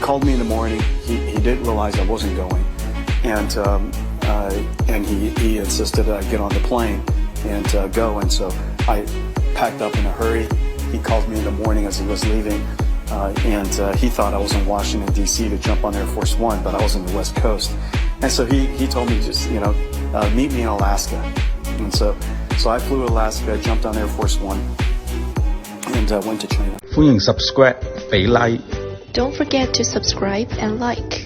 called me in the morning. He didn't realize I wasn't going, and he insisted I get on the plane and go. And so I packed up in a hurry. He called me in the morning as he was leaving, and he thought I was in Washington D.C. to jump on Air Force One, but I was on the West Coast. And so he told me just meet me in Alaska. And so I flew to Alaska, jumped on Air Force One, and went to China. 歡迎 subscribe 俾 like。Don't forget to subscribe and like.